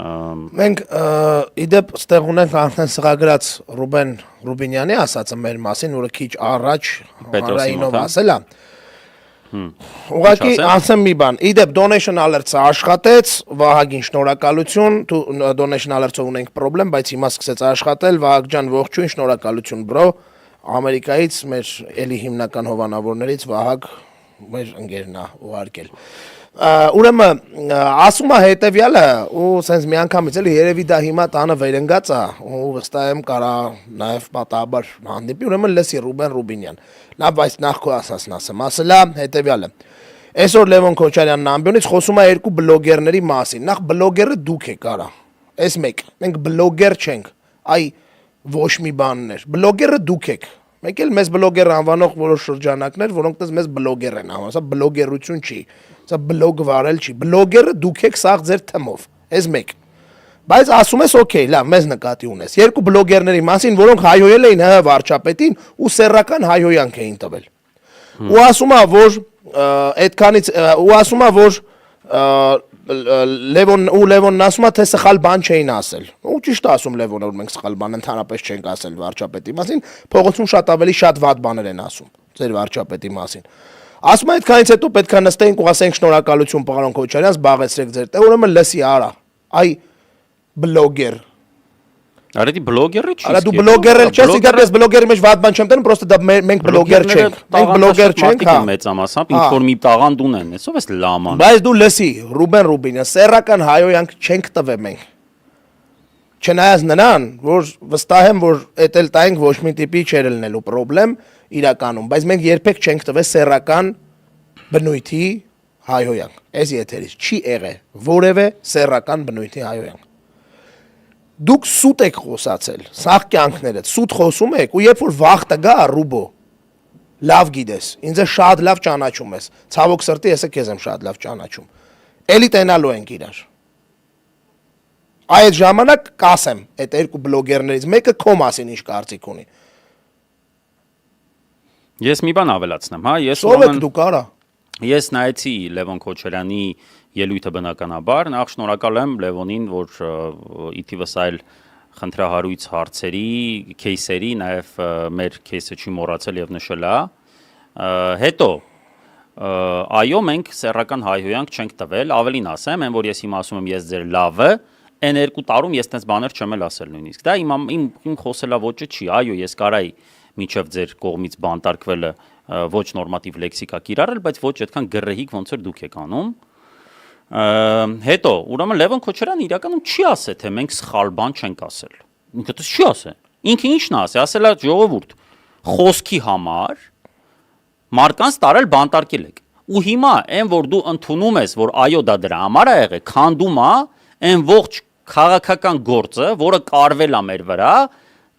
Մենք իդեպ ստեղ ունենք արդեն սղագրած Ռուբեն Ռուբինյանի ասածը մեր մասին, որը քիչ առաջ հանրայինով ասել է։ Ուղղակի ասեմ մի բան, իդեպ Donation Alert-ը աշխատեց, Վահագին շնորհակալություն, Donation Alert-ով ունենք խնդրեմ, բայց հիմա սկսեց աշխատել, Վահագ ջան ողջույն, շնորհակալություն բրո, Ամերիկայից մեր էլի հիմնական հովանավորներից Վահագ մեր ընկերն է ուղարկել։ Ուրեմն ասում է հետևյալը ու սենց միանգամից էլի երևի դա հիմա տանը վերընկած է ու վստահ եմ կարա նաև պատահաբար հանդիպի ուրեմն լսի Ռուբեն Ռուբինյան նա բայց նախ քո ասածն ասեմ ասելա հետևյալը այսօր Լևոն Քոչարյանն ամբյոնից խոսում է երկու բլոգերների մասին նախ բլոգերը դուք եք արա այս մեկ մենք բլոգեր չենք այ ոչ մի բաններ բլոգերը դուք եք մեկ էլ մեզ բլոգեր անվանող որոշ շրջանակներ որոնք դες մեզ բլոգեր են անվանում սա բլոգերություն չի սա բլոգ վարել չի բլոգերը դուք եք սաղ ձեր թմով այս մեկ բայց ասում ես օքեյ լավ մեզ նկատի ունես երկու բլոգերների մասին որոնք հայհոյել էին ՀՀ վարչապետին ու սեռական հայհոյանք էին տվել ու ասում է որ այդքանից ու ասում է որ Լևոնն ասում է թե սխալ բան չէին ասել ու ճիշտ է ասում Լևոնը որ մենք սխալ բան ընդհանրապես չենք ասել վարչապետի մասին փողոցում շատ ավելի շատ վատ բաներ են ասում ձեր վարչապետի մասին ասում է այդքանից հետո պետք է նստենք ու ասենք շնորհակալություն պարոն Քոչարյան զբաղեցրեք ձեր տեղ ուրեմն լսի արա այ բլոգեր Արա դի բլոգերը չի Արա դու բլոգեր էլ չես իդեպ ես բլոգերի մեջ վատ բան չեմ տենում պրոստը դա մենք բլոգեր չենք մենք բլոգեր չենք հա մեծամասամբ ինչ որ մի տաղանդ ունեն այսով էս լաման բայց դու լսի Ռուբեն Ռուբինյանը սեռական հայոյանք չենք տվել մենք չնայած նրան որ վստահ եմ որ էդ էլ տայինք ոչ մի տիպի չէր լինելու խնդրեմ իրականում բայց մենք երբեք չենք տվել սեռական բնույթի հայոյանք այս եթերից չի եղել որևէ սեռական բնույթի հայոյանք Դուք սուտ եք խոսացել, սաղ կյանքներդ, սուտ խոսում եք ու երբ որ վախտը գա Ռուբո, լավ գիտես, ինձ է շատ լավ ճանաչում ես, ցավոք սրտի ես քեզ եմ շատ լավ ճանաչում, էլի տենալու ենք իրար, այդ ժամանակ կասեմ, այդ երկու բլոգերներից մեկը քո մասին ինչ կարծիք ունի Ես մի բան ավելացնեմ, հա, Սովեք դու կարա Ես նայեցի Լևոն Քոչարյանի ելույթը բնականաբար, նախ շնորհակալ եմ Լևոնին, որ իթիվս այլ խնդրահարույց հարցերի, քեյսերի, նաև մեր քեյսը չի մոռացել եւ նշել է։ Հետո այո, մենք սեռական հայհոյանք չենք տվել, ավելին ասեմ, այն որ ես հիմա ասում եմ ես ձեր լավը, այն երկու տարում ես տես բաներ չեմ էլ ասել նույնիսկ։ Դա իմ խոսելավոճը չի, այո, ես կարայի միջև ձեր կողմից բանտարկվելը ոչ նորմատիվ լեքսիկա կիրառել, բայց ոչ այդքան գրեհիկ ոնց որ դուք եք անում։ Հետո, ուրեմն Լևոն Քոչարյանը իրականում չի ասել, թե մենք սխալ բան չենք ասել։ Ինքը դες չի ասել։ Ինքը ինչն է ասել, ասել է ժողովուրդ, խոսքի համար մարկանց տարել բանտարկել եք։ Ու հիմա այն որ դու ընդունում ես, որ այո դա դրա համար է եղել, քանդում է այն ողջ քաղաքական գործը, որը կարվել է մեր վրա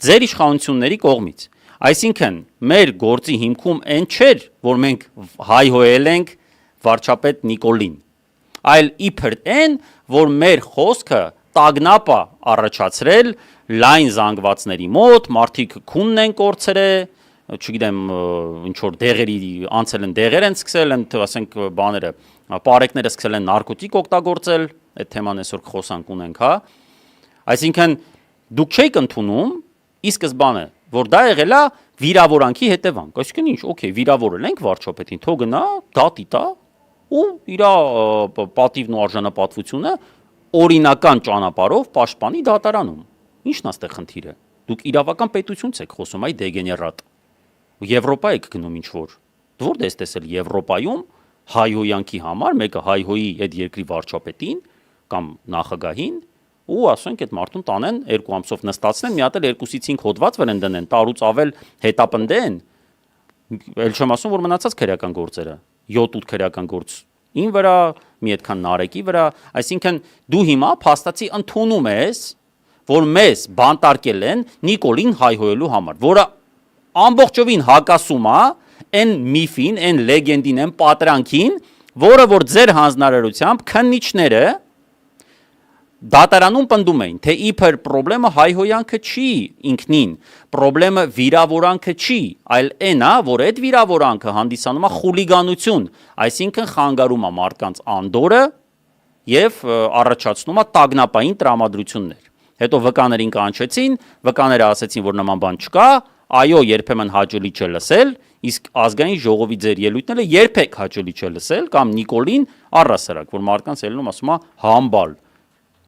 ձեր իշխանությունների կողմից։ Այսինքն մեր գործի հիմքում այն չէր, որ մենք հայհոյել ենք վարչապետ Նիկոլին, այլ իբր այն, որ մեր խոսքը տագնապ է առաջացրել լայն զանգվածների մոտ, մարդիկ քունն են կորցրել, չգիտեմ, ինչ որ դեղերի անցել են դեղեր են սկսել, ասենք բաները, պարեկները սկսել են նարկոտիկ օգտագործել, այդ թեման այսօր խոսանք ունենք, հա։ Այսինքն դուք չեք ընդունում ի սկզբանե որ դա եղել է վիրավորանքի հետևանք, այսինքն ինչ, օքեյ, վիրավորել ենք վարչապետին, թող գնա, դատի տա ու իր պատիվն ու արժանապատվությունը օրինական ճանապարհով պաշտպանի դատարանում։ Ինչն է այստեղ խնդիրը։ Դուք իրավական պետությունից եք խոսում, այ դեգեներատ։ Եվրոպա եք գնում ինչ որ։ Դու որտե՞ղ ես տեսել Եվրոպայում հայհոյանքի համար մեկը հայհոյի այդ երկրի վարչապետին կամ նախագահին ու ասենք այդ մարդուն տանեն 2 ամսով նստացնեն, մի հատ էլ 2-ից 5 հոդված վրան դնեն, տարուց ավել հետապնդեն, էլ չեմ ասում, որ մնացած քրեական գործերը, 7-8 քրեական գործ ին վրա, մի այդքան նարեկի վրա, այսինքն դու հիմա փաստացի ընդունում ես, որ մեզ բանտարկել են Նիկոլին հայհոյելու համար, որը ամբողջովին հակասում է այն միֆին, այն լեգենդին, այն պատրանքին, որը որ ձեր հանձնարարությամբ քննիչները դատարանում պնդում էին, թե իբր պրոբլեմը հայհոյանքը չի ինքնին, պրոբլեմը վիրավորանքը չի, այլ այն է, որ այդ վիրավորանքը հանդիսանում է խուլիգանություն, այսինքն խանգարում է մարդկանց անդորը, եւ առաջացնում է տագնապային տրամադրություններ։ Հետո վկաներին կանչեցին, վկաները ասեցին, որ նման բան չկա, այո, երբեմն հաճելի չէ լսել, իսկ ազգային ժողովի ձեր ելույթները երբեք հաճելի չէ լսել, կամ Նիկոլին առասարակ, որ մարդկանց ելնում ասում է համբալ,